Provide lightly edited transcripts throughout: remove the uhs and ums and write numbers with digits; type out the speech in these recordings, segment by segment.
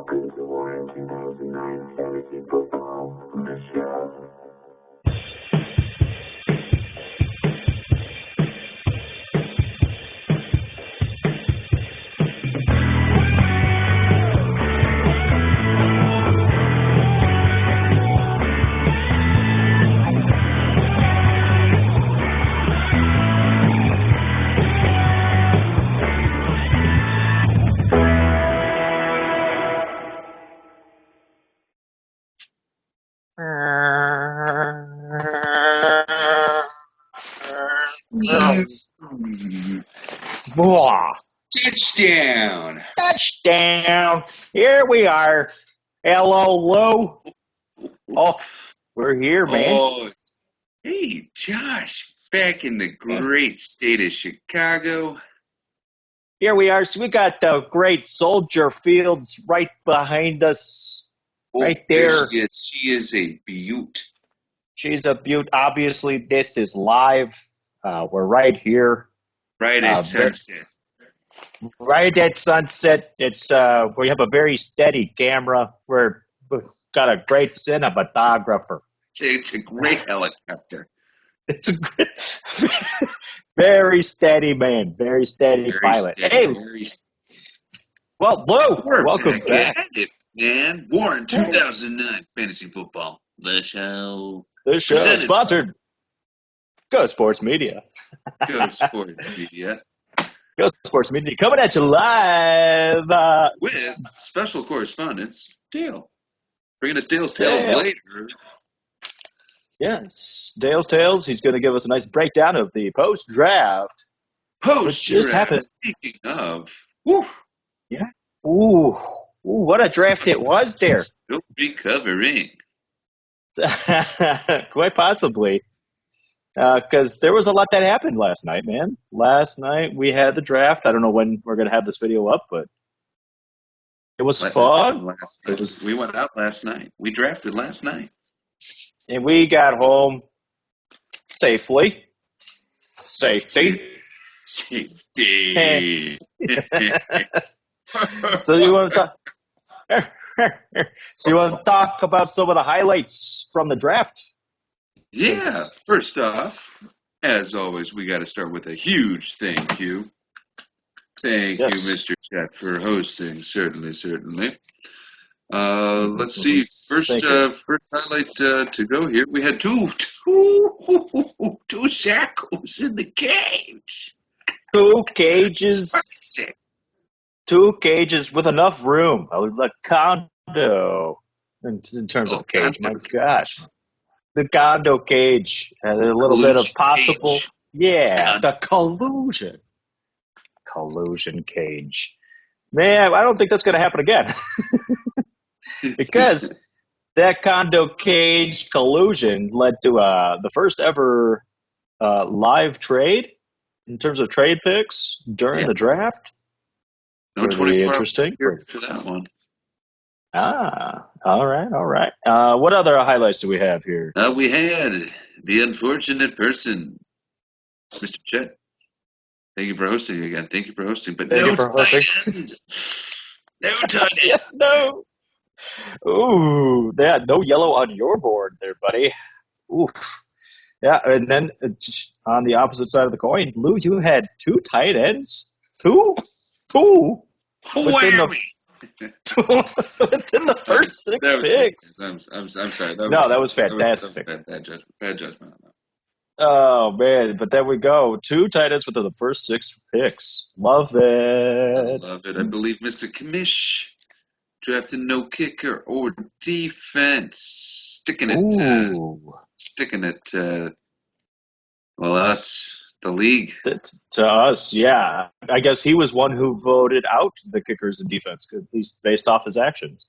Welcome to Warren 2009 Fantasy Football, the show. Touchdown! Touchdown! Here we are. Hello, Lou. Oh, we're here, man. Oh, hey, Josh, back in the great state of Chicago. Here we are. So we got the great Soldier Fields right behind us. Right there. She is a beaut. She's a beaut. Obviously, this is live. We're right here. Right at sunset. Right at sunset. It's we have a very steady camera. We've got a great cinematographer. It's a great helicopter. It's a great, very steady man. Very steady pilot. Well, Lou, welcome back. At it, man. Warren 2009 Fantasy Football. The show. The show is sponsored. Go Sports Media. Go Sports Media. Go Sports Media. Coming at you live. With special correspondence, Dale. Bringing us Dale's Tales later. Yes, Dale's Tales. He's going to give us a nice breakdown of the post-draft. Post-draft. Speaking of. Woo. Yeah. Ooh, what a draft it was there. Still recovering. Quite possibly. Because there was a lot that happened last night, man. Last night we had the draft. I don't know when we're going to have this video up, but it was fun. We went out last night. We drafted last night. And we got home safely. Safety. So you want to talk about some of the highlights from the draft? Yeah. First off, as always, we got to start with a huge thank you. Thank you, Mr. Chet, for hosting. Certainly. Let's see. First highlight to go here. We had two shackles in the cage. Two cages with enough room. A condo in terms of cage. My gosh. The condo cage. A little bit of possible. Cage. Yeah, the collusion. Collusion cage. Man, I don't think that's going to happen again. Because that condo cage collusion led to the first ever live trade in terms of trade picks during the draft. No, pretty interesting for that one. All right. What other highlights do we have here? We had the unfortunate person, Mr. Chet. Thank you for hosting again. Thank you for hosting. But no tight end. No tight end. No. Ooh, no yellow on your board there, buddy. Ooh. Yeah, and then on the opposite side of the coin, Lou, you had two tight ends. Two? Whammy! Within the first six picks. I'm sorry. That was fantastic. That was bad judgment on that. Oh, man. But there we go. Two tight ends within the first six picks. Love it. I believe Mr. Kamish drafted no kicker or defense. Sticking it to us. The league. To us, yeah. I guess he was one who voted out the kickers and defense, at least based off his actions.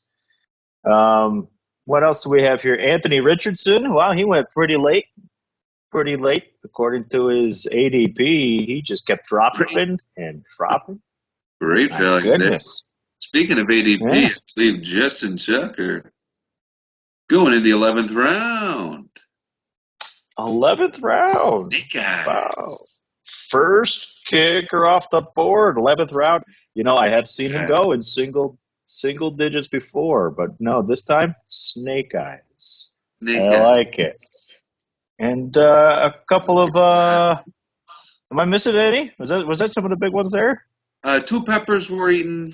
What else do we have here? Anthony Richardson. Well, he went pretty late. According to his ADP, he just kept dropping and dropping. Great value. Goodness. Speaking of ADP, I believe Justin Tucker going in the 11th round. 11th round. Wow. First kicker off the board, 11th round. You know, I have seen him go in single single digits before, but no, this time snake eyes. Nick, I like it. And a couple of am I missing any? Was that some of the big ones there? two peppers were eaten.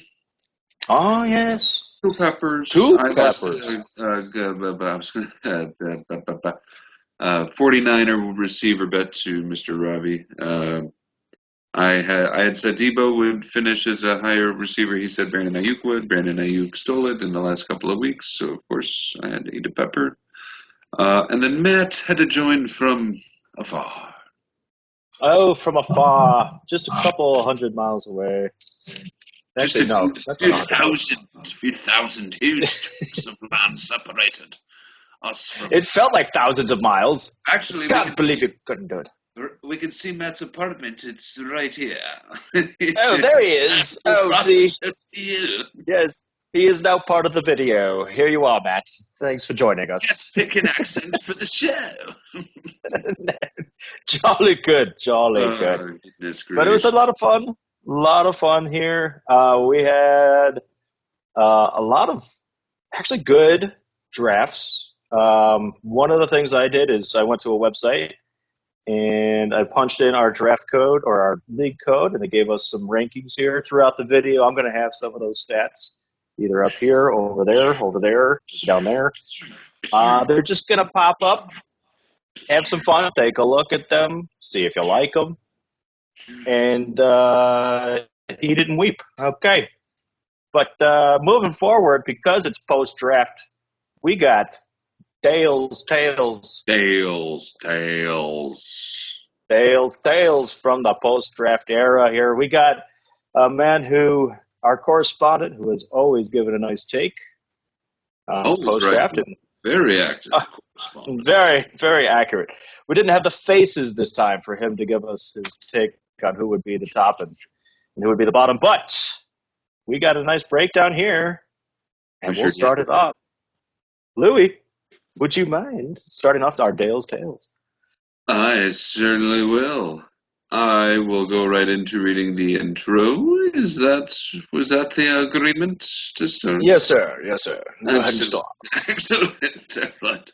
Oh yes. Two peppers. Two I peppers. lost 49er receiver bet to Mr. Ravi. I had said Debo would finish as a higher receiver. He said Brandon Ayuk would. Brandon Ayuk stole it in the last couple of weeks, so of course I had to eat a pepper. And then Matt had to join from afar. Oh, from afar, just a couple 100 miles away. Actually, Just a no, few, that's few not 100. thousand huge tracts of land separated us from. It felt like thousands of miles. Actually, Can't believe you couldn't do it. we can see Matt's apartment. It's right here. Oh, there he is. Oh, see. Yes, he is now part of the video. Here you are, Matt. Thanks for joining us. Let's pick an accent for the show. Jolly good, jolly good. But it was a lot of fun. A lot of fun here. We had a lot of actually good drafts. One of the things I did is I went to a website and I punched in our draft code or our league code, and they gave us some rankings here throughout the video. I'm going to have some of those stats either up here, over there, down there. They're just going to pop up. Have some fun. Take a look at them. See if you like them. And eat it and weep. Okay. But moving forward, because it's post-draft, we got Tales from the post-draft era here. We got a man who, our correspondent, who has always given a nice take post-draft. Right. Very active. Very, very accurate. We didn't have the faces this time for him to give us his take on who would be the top and who would be the bottom. But we got a nice breakdown here, and we'll start it off. Louis, would you mind starting off our Dale's Tales? I certainly will. I will go right into reading the intro. Was that the agreement to start? Yes, sir. Yes, sir. Go ahead and Excellent. start. Excellent. Excellent.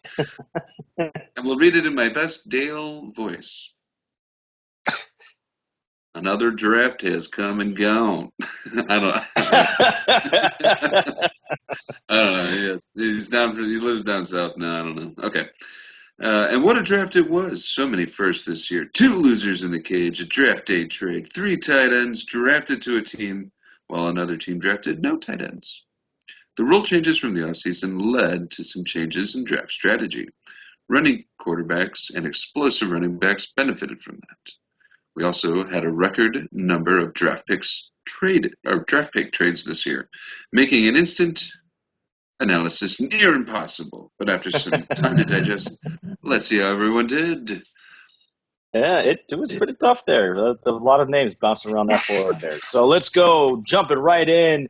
I will read it in my best Dale voice. Another draft has come and gone. I don't know. He lives down south now. I don't know. Okay. And what a draft it was. So many firsts this year. 2 losers in the cage, a draft day trade, 3 tight ends drafted to a team, while another team drafted no tight ends. The rule changes from the offseason led to some changes in draft strategy. Running quarterbacks and explosive running backs benefited from that. We also had a record number of draft pick trades this year, making an instant analysis near impossible. But after some time to digest, let's see how everyone did. Yeah, it was pretty tough there. A lot of names bouncing around that board there. So let's go, jumping right in.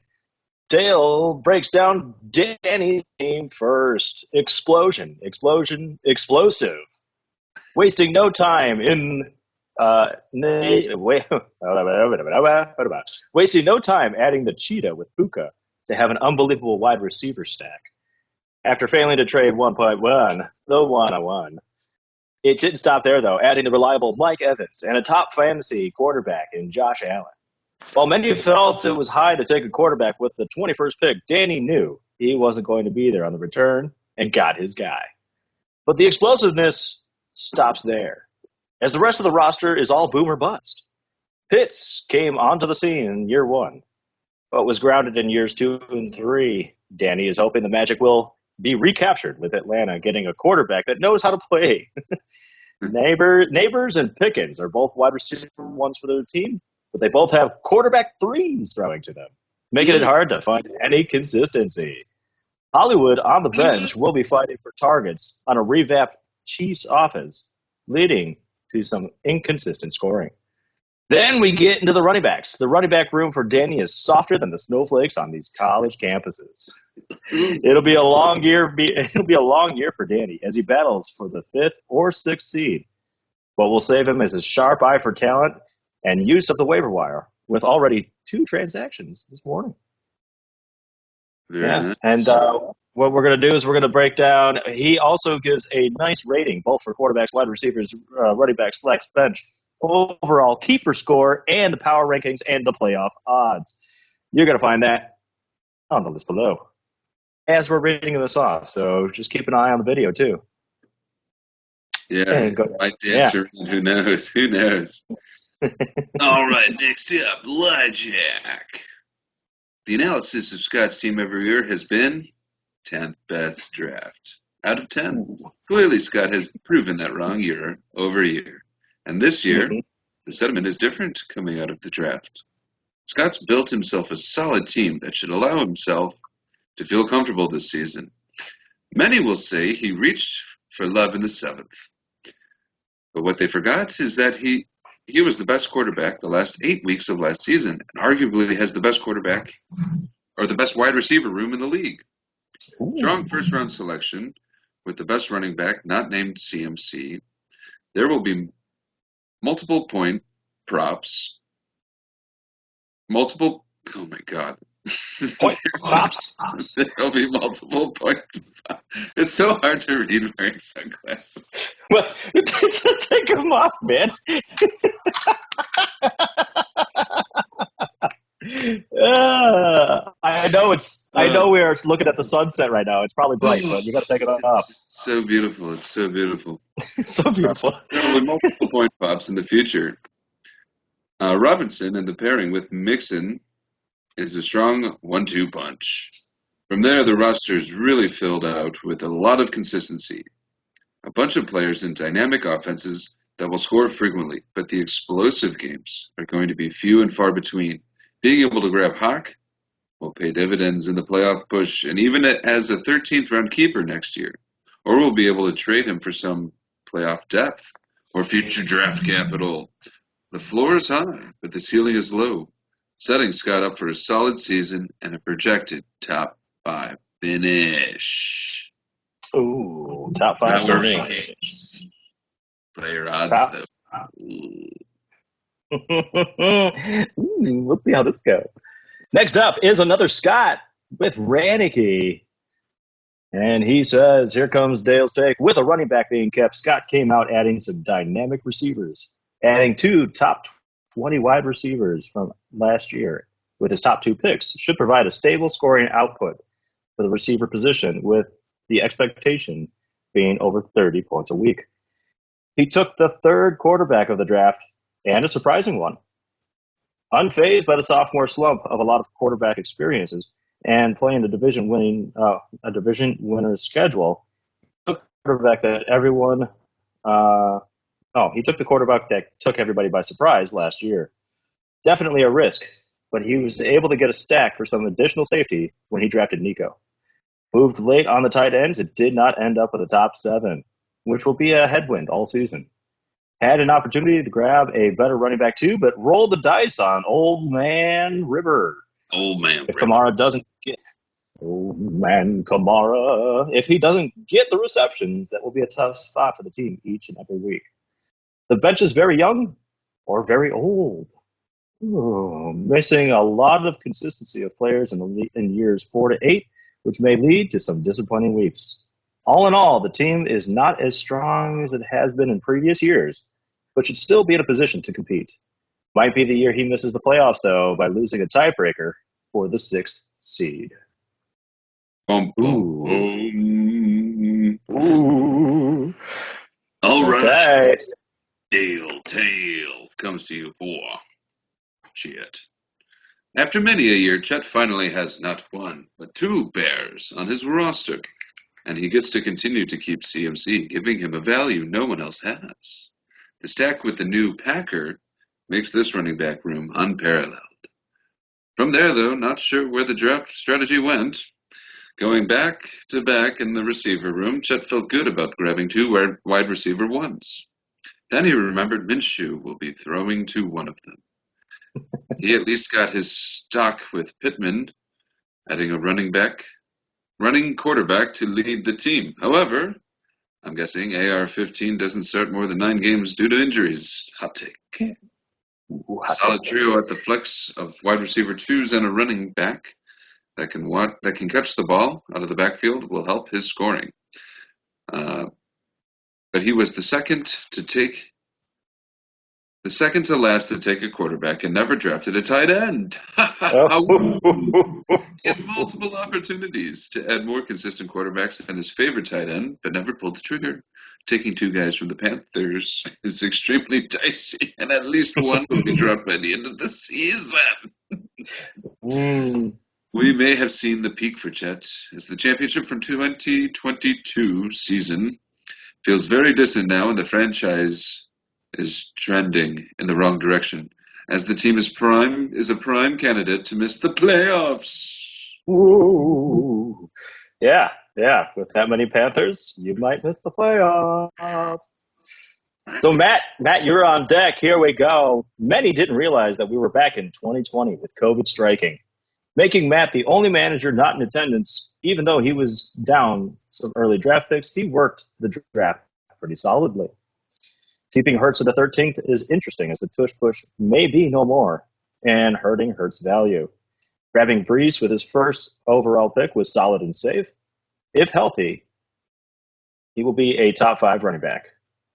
Dale breaks down Danny's team first. Explosion, explosive. Wasting no time in wasting no time adding the cheetah with Puka to have an unbelievable wide receiver stack. After failing to trade 1.1, the 101. It didn't stop there, though, adding the reliable Mike Evans and a top fantasy quarterback in Josh Allen. While many felt it was high to take a quarterback with the 21st pick, Danny knew he wasn't going to be there on the return and got his guy. But the explosiveness stops there, as the rest of the roster is all boom or bust. Pitts came onto the scene in year 1, but was grounded in years 2 and 3. Danny is hoping the magic will be recaptured with Atlanta getting a quarterback that knows how to play. Neighbors and Pickens are both wide receiver ones for their team, but they both have quarterback 3s throwing to them, making it hard to find any consistency. Hollywood on the bench will be fighting for targets on a revamped Chiefs offense, leading to some inconsistent scoring. Then we get into the running backs. The running back room for Danny is softer than the snowflakes on these college campuses. It'll be a long year for Danny as he battles for the 5th or 6th seed. But we'll save him as his sharp eye for talent and use of the waiver wire with already 2 transactions this morning. Very nice. And what we're going to do is we're going to break down. He also gives a nice rating, both for quarterbacks, wide receivers, running backs, flex, bench, overall keeper score, and the power rankings and the playoff odds. You're going to find that on the list below as we're reading this off. So just keep an eye on the video, too. Yeah, might dance around. Who knows? Who knows? All right, next up, LiJack. The analysis of Scott's team every year has been 10th best draft out of 10. Clearly, Scott has proven that wrong year over year. And this year, the sentiment is different coming out of the draft. Scott's built himself a solid team that should allow himself to feel comfortable this season. Many will say he reached for love in the 7th. But what they forgot is that he was the best quarterback the last 8 weeks of last season, and arguably has the best quarterback or the best wide receiver room in the league. Strong first-round selection with the best running back not named CMC. There will be multiple point props. Oh my God. Point props? There'll be multiple point props. It's so hard to read wearing sunglasses. Well, just take them off, man. I know we are looking at the sunset right now. It's probably bright, but you got to take it off. It's so beautiful. It's so beautiful. So beautiful. There will be multiple point props in the future. Robinson and the pairing with Mixon is a strong 1-2 punch. From there, the roster is really filled out with a lot of consistency. A bunch of players in dynamic offenses that will score frequently, but the explosive games are going to be few and far between. Being able to grab Hawk will pay dividends in the playoff push, and even as a 13th round keeper next year. Or we'll be able to trade him for some playoff depth or future draft capital. The floor is high, but the ceiling is low, setting Scott up for a solid season and a projected top 5 finish. Ooh, top 5 Power finish. rankings. Player odds, though. We'll see how this goes. Next up is another Scott with Ranicky. And he says, here comes Dale's take. With a running back being kept, Scott came out adding some dynamic receivers, adding 2 top 20 wide receivers from last year with his top 2 picks. Should provide a stable scoring output for the receiver position, with the expectation being over 30 points a week. He took the 3rd quarterback of the draft, and a surprising one. Unfazed by the sophomore slump of a lot of quarterback experiences and playing a division winner's schedule, he took the quarterback that took everybody by surprise last year. Definitely a risk, but he was able to get a stack for some additional safety when he drafted Nico. Moved late on the tight ends, it did not end up with a top 7, which will be a headwind all season. Had an opportunity to grab a better running back too, but rolled the dice on Old Man River. If Kamara doesn't get Old Man Kamara, if he doesn't get the receptions, that will be a tough spot for the team each and every week. The bench is very young or very old. Missing a lot of consistency of players in years 4 to 8, which may lead to some disappointing weeks. All in all, the team is not as strong as it has been in previous years, but should still be in a position to compete. Might be the year he misses the playoffs, though, by losing a tiebreaker for the 6th seed. Boom, boom, boom. Ooh. All right. Okay. Dale Tail comes to you for Chet. After many a year, Chet finally has not 1, but 2 Bears on his roster. And he gets to continue to keep CMC, giving him a value no one else has. The stack with the new Packer makes this running back room unparalleled. From there, though, not sure where the draft strategy went. Going back to back in the receiver room, Chet felt good about grabbing 2 wide receiver 1s. Then he remembered Minshew will be throwing to one of them. He at least got his stock with Pittman, adding a running quarterback to lead the team. However, I'm guessing AR-15 doesn't start more than 9 games due to injuries. Hot take. Solid trio at the flex of wide receiver 2s and a running back that can catch the ball out of the backfield will help his scoring. But he was the second to last to take a quarterback and never drafted a tight end. He had multiple opportunities to add more consistent quarterbacks than his favorite tight end, but never pulled the trigger. Taking two guys from the Panthers is extremely dicey, and at least one will be dropped by the end of the season. We may have seen the peak for Chet as the championship from 2022 season feels very distant now, and the franchise is trending in the wrong direction, as the team is a prime candidate to miss the playoffs. Ooh. Yeah. With that many Panthers, you might miss the playoffs. So Matt, you're on deck. Here we go. Many didn't realize that we were back in 2020 with COVID striking, making Matt the only manager not in attendance. Even though he was down some early draft picks, he worked the draft pretty solidly. Keeping Hurts at the 13th is interesting, as the tush push may be no more and hurting Hurts' value. Grabbing Brees with his first overall pick was solid and safe. If healthy, he will be a top 5 running back.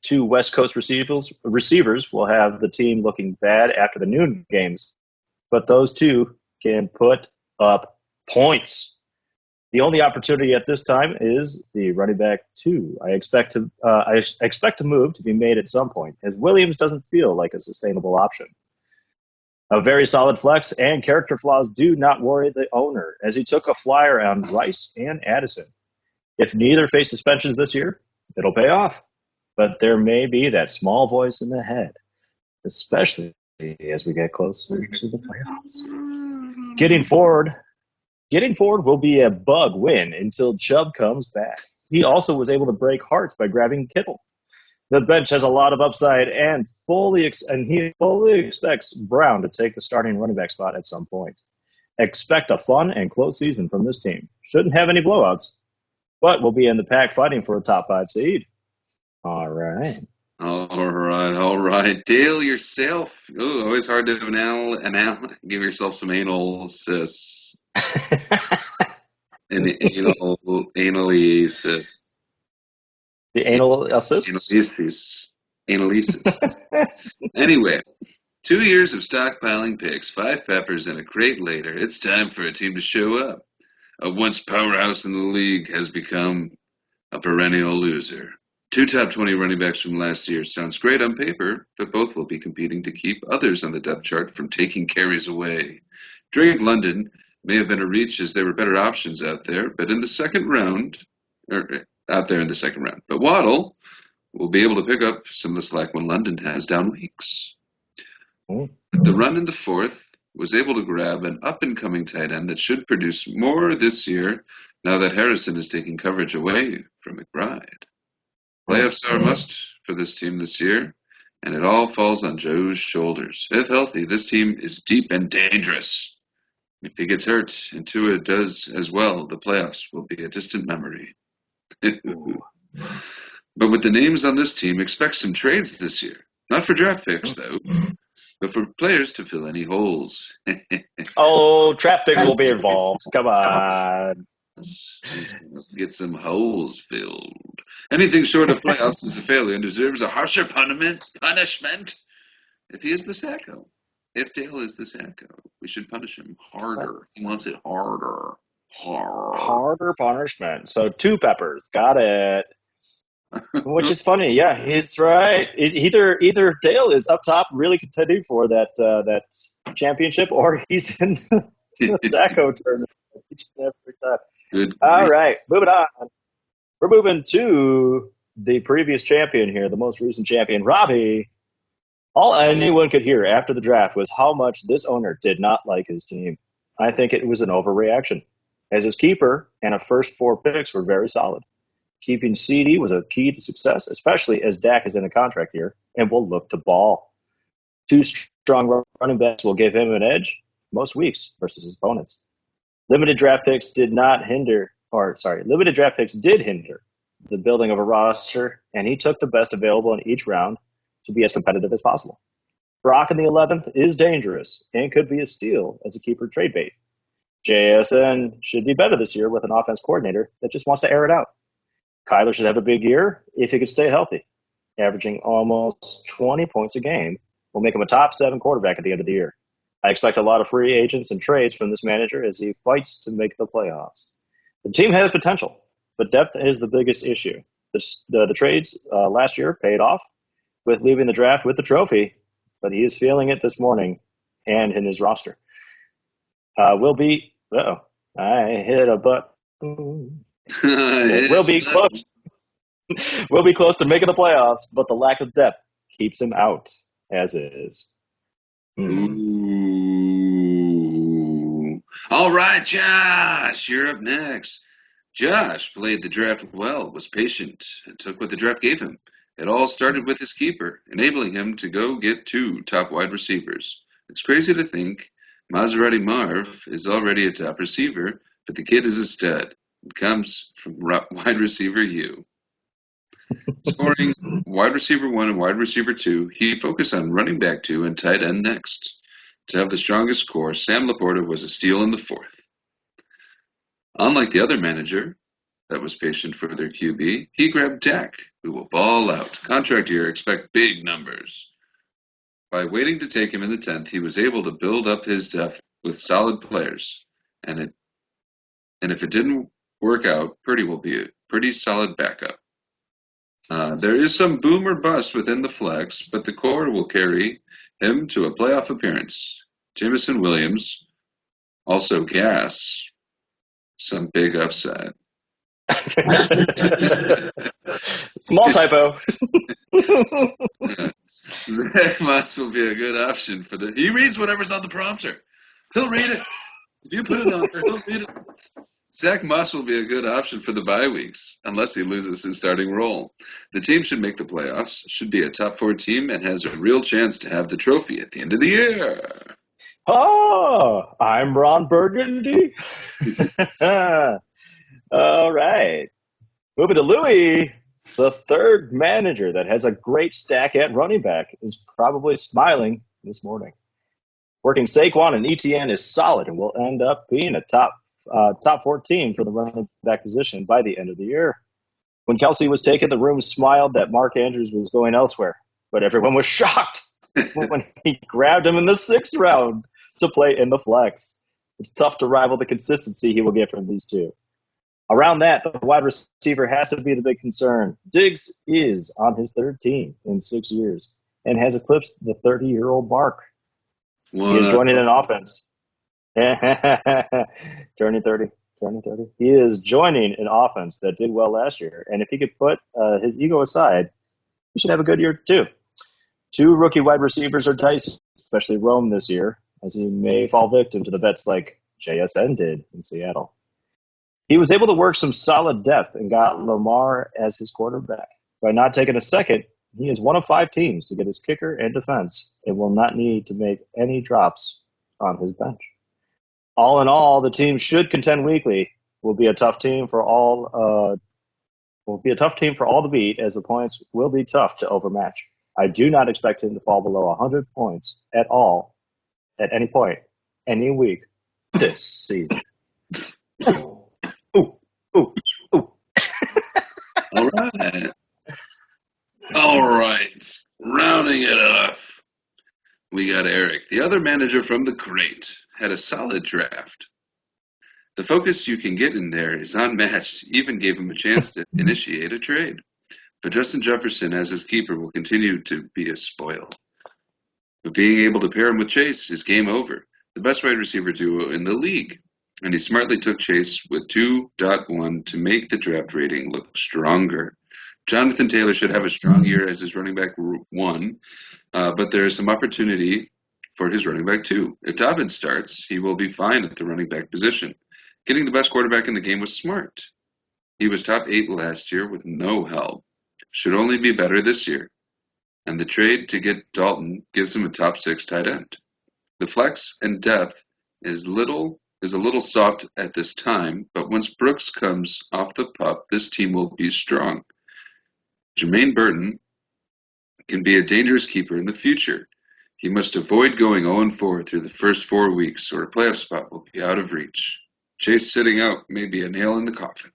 2 West Coast receivers will have the team looking bad after the noon games, but those 2 can put up points. The only opportunity at this time is the running back 2. I expect a move to be made at some point, as Williams doesn't feel like a sustainable option. A very solid flex, and character flaws do not worry the owner, as he took a flyer on Rice and Addison. If neither face suspensions this year, it'll pay off. But there may be that small voice in the head, especially as we get closer to the playoffs. Getting forward will be a bug win until Chubb comes back. He also was able to break hearts by grabbing Kittle. The bench has a lot of upside, and he fully expects Brown to take the starting running back spot at some point. Expect a fun and close season from this team. Shouldn't have any blowouts, but we'll be in the pack fighting for a top 5 seed. All right. Dale, yourself. Ooh, always hard to give yourself some anal cysts. And the analysis. The analysis. Anyway, 2 years of stockpiling picks, 5 peppers, and a crate later, it's time for a team to show up. A once powerhouse in the league has become a perennial loser. 2 top 20 running backs from last year sounds great on paper, but both will be competing to keep others on the depth chart from taking carries away. Drake London may have been a reach, as there were better options out there, but in the second round. But Waddle will be able to pick up some of the slack when London has down weeks. The run in the 4th was able to grab an up-and-coming tight end that should produce more this year now that Harrison is taking coverage away from McBride. Playoffs are a must for this team this year, and it all falls on Joe's shoulders. If healthy, this team is deep and dangerous. If he gets hurt and Tua does as well, the playoffs will be a distant memory. But with the names on this team, expect some trades this year. Not for draft picks, though, but for players to fill any holes. Draft picks will be involved. Come on. Get some holes filled. Anything short of playoffs is a failure and deserves a harsher punishment. If he is the Sacco. If Dale is the Sacco, we should punish him harder. He wants it harder. Harder punishment. So 2 peppers. Got it. Which is funny. Yeah, he's right. Either Dale is up top really contending for that championship, or he's in the Sacco tournament each and every time. Good. All right, moving on. We're moving to the previous champion here, the most recent champion, Robbie. All anyone could hear after the draft was how much this owner did not like his team. I think it was an overreaction, as his keeper and a first 4 picks were very solid. Keeping CD was a key to success, especially as Dak is in a contract year and will look to ball. 2 strong running backs will give him an edge most weeks versus his opponents. Limited draft picks did hinder the building of a roster, and he took the best available in each round to be as competitive as possible. Brock in the 11th is dangerous and could be a steal as a keeper trade bait. JSN should be better this year with an offense coordinator that just wants to air it out. Kyler should have a big year if he could stay healthy. Averaging almost 20 points a game will make him a top 7 quarterback at the end of the year. I expect a lot of free agents and trades from this manager as he fights to make the playoffs. The team has potential, but depth is the biggest issue. The trades last year paid off with leaving the draft with the trophy, but he is feeling it this morning and in his roster. We'll be I hit a button. We'll be close. We'll be close to making the playoffs, but the lack of depth keeps him out as is. Ooh. All right, Josh, you're up next. Josh played the draft well, was patient, and took what the draft gave him. It all started with his keeper, enabling him to go get 2 top wide receivers. It's crazy to think Maserati Marv is already a top receiver, but the kid is a stud. It comes from wide receiver U. Scoring wide receiver 1 and wide receiver 2, he focused on running back 2 and tight end next. To have the strongest core, Sam Laporta was a steal in the 4th. Unlike the other manager that was patient for their QB, he grabbed Dak, who will ball out. Contract year, expect big numbers. By waiting to take him in the 10th, he was able to build up his depth with solid players. And if it didn't work out, Purdy will be a pretty solid backup. There is some boom or bust within the flex, but the core will carry him to a playoff appearance. Jameson Williams, also gas, some big upside. Small typo. Zach Moss will be a good option for he reads whatever's on the prompter. He'll read it. If you put it on there, he'll read it. Zach Moss will be a good option for the bye weeks, unless he loses his starting role. The team should make the playoffs, should be a top 4 team, and has a real chance to have the trophy at the end of the year. Oh, I'm Ron Burgundy. All right. Moving to Louis, the third manager that has a great stack at running back is probably smiling this morning. Working Saquon and ETN is solid and will end up being a top 4 team for the running back position by the end of the year. When Kelsey was taken, the room smiled that Mark Andrews was going elsewhere, but everyone was shocked when he grabbed him in the 6th round to play in the flex. It's tough to rival the consistency he will get from these two. Around that, the wide receiver has to be the big concern. Diggs is on his 3rd team in 6 years and has eclipsed the 30-year-old mark. He is joining an offense. Turning 30. He is joining an offense that did well last year, and if he could put his ego aside, he should have a good year too. 2 rookie wide receivers are dicey, especially Rome this year, as he may fall victim to the bets like JSN did in Seattle. He was able to work some solid depth and got Lamar as his quarterback. By not taking a second, he is one of 5 teams to get his kicker and defense and will not need to make any drops on his bench. All in all, the team should contend weekly. Will be a tough team for all the beat, as the points will be tough to overmatch. I do not expect him to fall below 100 points at all, at any point, any week this season. Ooh. All right. Rounding it off, we got Eric, the other manager from the crate, had a solid draft. The focus you can get in there is unmatched. Even gave him a chance to initiate a trade. But Justin Jefferson as his keeper will continue to be a spoil. But being able to pair him with Chase is game over. The best wide receiver duo in the league. And he smartly took Chase with 2.1 to make the draft rating look stronger. Jonathan Taylor should have a strong year as his running back 1, but there is some opportunity for his running back 2. If Dobbins starts, he will be fine at the running back position. Getting the best quarterback in the game was smart. He was top 8 last year with no help. Should only be better this year. And the trade to get Dalton gives him a top 6 tight end. The flex and depth is a little soft at this time, but once Brooks comes off the pup, this team will be strong. Jermaine Burton can be a dangerous keeper in the future. He must avoid going 0-4 through the first 4 weeks, or a playoff spot will be out of reach. Chase sitting out may be a nail in the coffin.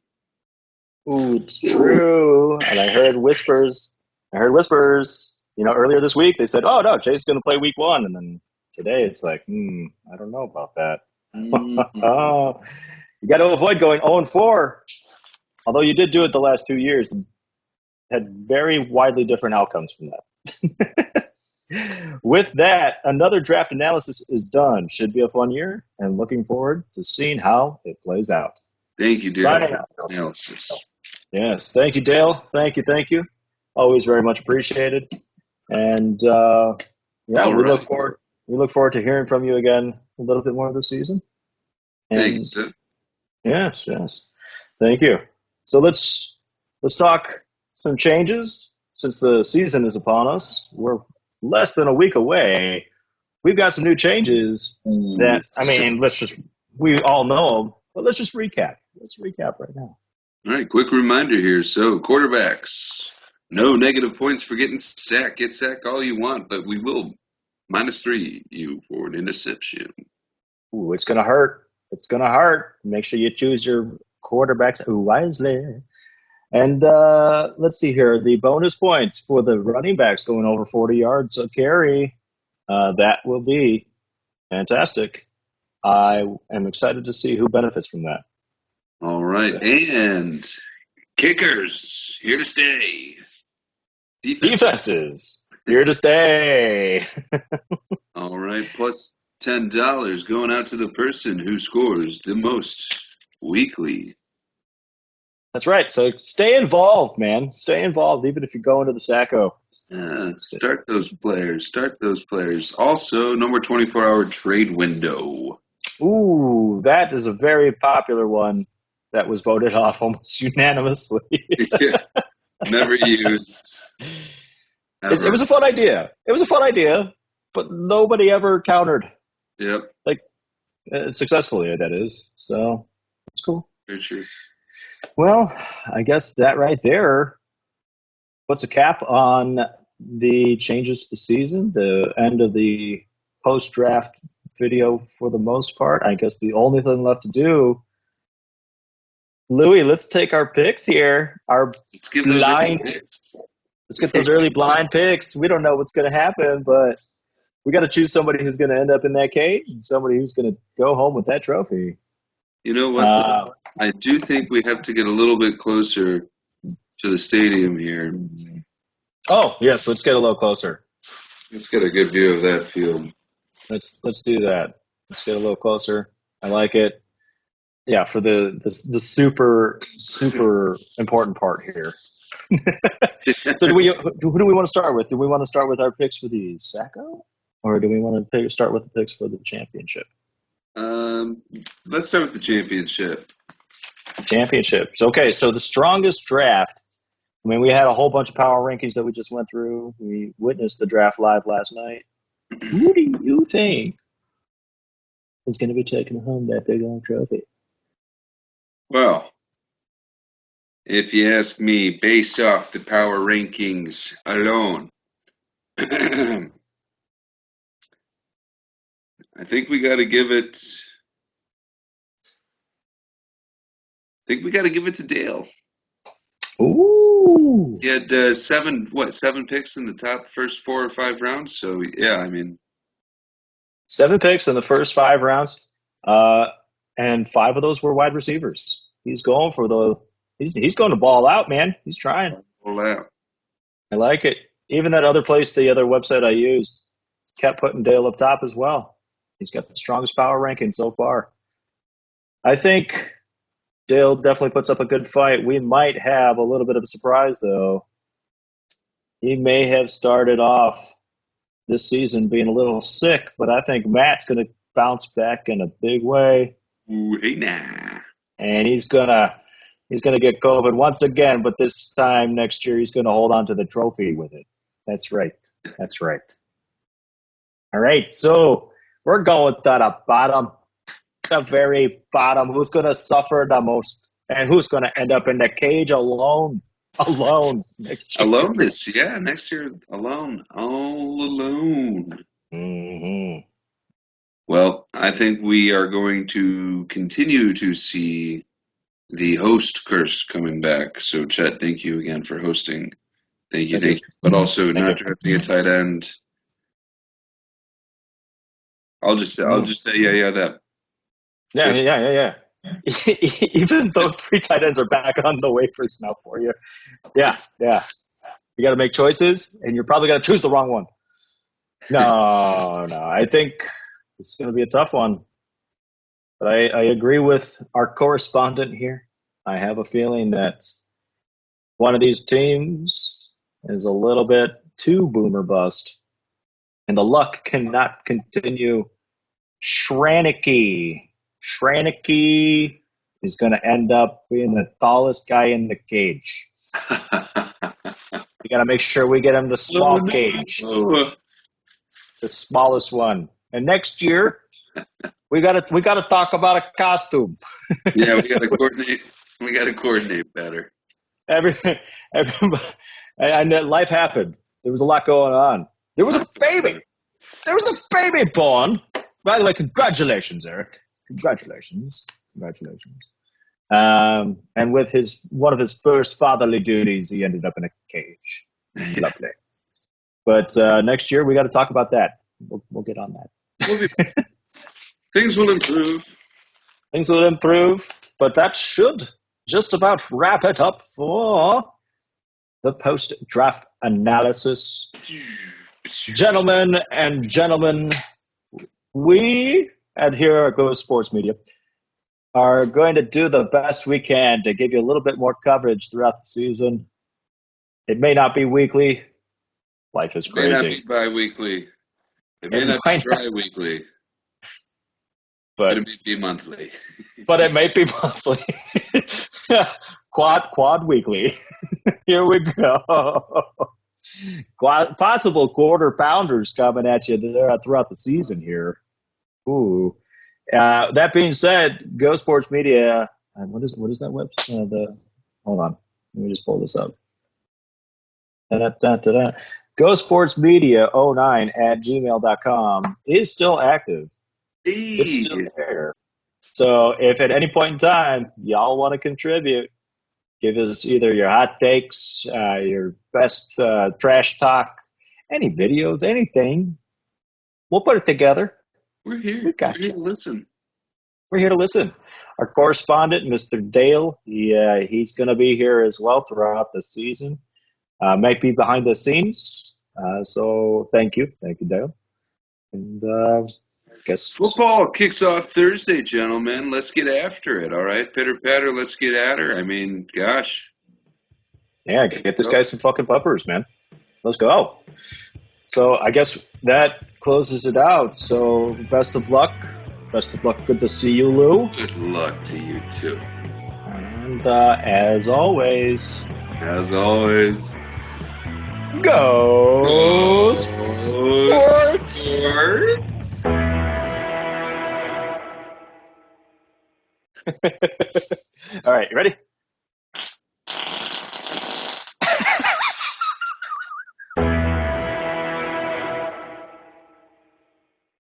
Ooh, it's true. And I heard whispers. Earlier this week they said, "Oh no, Chase is going to play week 1," and then today it's like, I don't know about that. Oh, you got to avoid going 0-4. Although you did do it the last 2 years and had very widely different outcomes from that. With that, another draft analysis is done. Should be a fun year, and looking forward to seeing how it plays out. Thank you, Dale, Signing for out. the analysis. Yes, thank you, Dale. Thank you. Always very much appreciated. And All we right. look forward to hearing from you again a little bit more this season. And Thanks, sir. yes. Thank you. So let's talk some changes since the season is upon us. We're less than a week away. We've got some new changes that, we all know them, but let's just recap. Let's recap right now. All right, quick reminder here. So, quarterbacks, no negative points for getting sacked. Get sacked all you want, but we will -3 you for an interception. Ooh, it's going to hurt. It's going to hurt. Make sure you choose your quarterbacks wisely. And let's see here. The bonus points for the running backs going over 40 yards a carry, that will be fantastic. I am excited to see who benefits from that. All right, and kickers, here to stay. Defenses, here to stay. All right, plus $10 going out to the person who scores the most weekly. That's right. So stay involved, man. Stay involved, even if you go into the Sacco. Start those players. Also, no more 24-hour trade window. Ooh, that is a very popular one that was voted off almost unanimously. Never used. It was a fun idea. But nobody ever countered. Yep. Successfully, that is. So it's cool. Very true. Well, I guess that right there puts a cap on the changes to the season, the end of the post-draft video for the most part. I guess the only thing left to do, Louis, let's take our picks here. Let's give those blind picks. Let's get those early blind picks. We don't know what's going to happen, but we got to choose somebody who's going to end up in that cage and somebody who's going to go home with that trophy. You know what? I do think we have to get a little bit closer to the stadium here. Oh, yes, let's get a little closer. Let's get a good view of that field. Let's do that. Let's get a little closer. I like it. Yeah, for the super important part here. So who do we want to start with? Do we want to start with our picks for the Sacco, or do we want to start with the picks for the championship? Let's start with the championship. Championships. Okay, so the strongest draft. I mean, we had a whole bunch of power rankings that we just went through. We witnessed the draft live last night. Who do you think is going to be taking home that big old trophy? Well, if you ask me, based off the power rankings alone, I think we got to give it. I think we got to give it to Dale. Ooh. He had seven picks in the top first 4 or 5 rounds. So yeah, I mean, 7 picks in the first 5 rounds, and 5 of those were wide receivers. He's going for he's going to ball out, man. He's trying. Ball out. I like it. Even that other place, the other website I used, kept putting Dale up top as well. He's got the strongest power ranking so far. I think Dale definitely puts up a good fight. We might have a little bit of a surprise, though. He may have started off this season being a little sick, but I think Matt's going to bounce back in a big way. Ooh, hey nah. And he's gonna get COVID once again, but this time next year he's gonna hold on to the trophy with it. That's right. All right, so we're going to the bottom, the very bottom. Who's gonna suffer the most, and who's gonna end up in the cage alone next year? Next year, alone, all alone. Mm-hmm. Well, I think we are going to continue to see the host curse coming back. So, Chet, thank you again for hosting. Thank you, Thank you. thank you. But also Thank you. not drafting a tight end. I'll just say yeah, that. Yeah, Just yeah. Even though 3 tight ends are back on the waivers now for you. Yeah. You got to make choices, and you're probably going to choose the wrong one. No. I think it's going to be a tough one. But I agree with our correspondent here. I have a feeling that one of these teams is a little bit too boomer bust, and the luck cannot continue. Schraneke is going to end up being the tallest guy in the cage. We got to make sure we get him the small cage, the smallest one. And next year, we got to talk about a costume. Yeah, we got to coordinate. We got to coordinate better. Everybody, and life happened. There was a lot going on. There was a baby. There was a baby born. By the way, congratulations, Eric. Congratulations. And with one of his first fatherly duties, he ended up in a cage. Lovely. But next year, we got to talk about that. We'll get on that. Things will improve. Things will improve, but that should just about wrap it up for the post-draft analysis. Gentlemen and gentlemen, we at here at Go Sports Media are going to do the best we can to give you a little bit more coverage throughout the season. It may not be weekly. Life is crazy. It may not be bi-weekly. It may not be tri-weekly. But it may be monthly. But it may be monthly. Quad weekly. Here we go. Possible quarter pounders coming at you there throughout the season here. Ooh. That being said, Go Sports Media. What is that website? Hold on. Let me just pull this up. Go Sports Media 09 at gmail.com is still active. It's still there. So if at any point in time y'all want to contribute, give us either your hot takes, your best trash talk, any videos, anything. We'll put it together. We're here. We're here to listen. We're here to listen. Our correspondent, Mr. Dale, he's going to be here as well throughout the season. Might be behind the scenes. So thank you, Dale. And guess football kicks off Thursday, gentlemen. Let's get after it. All right, pitter patter. Let's get at her. I mean, gosh. Yeah, get this guy some fucking puppers, man. Let's go. So I guess that closes it out. So best of luck. Good to see you, Lou. Good luck to you too. And as always, go Sports. All right, you ready?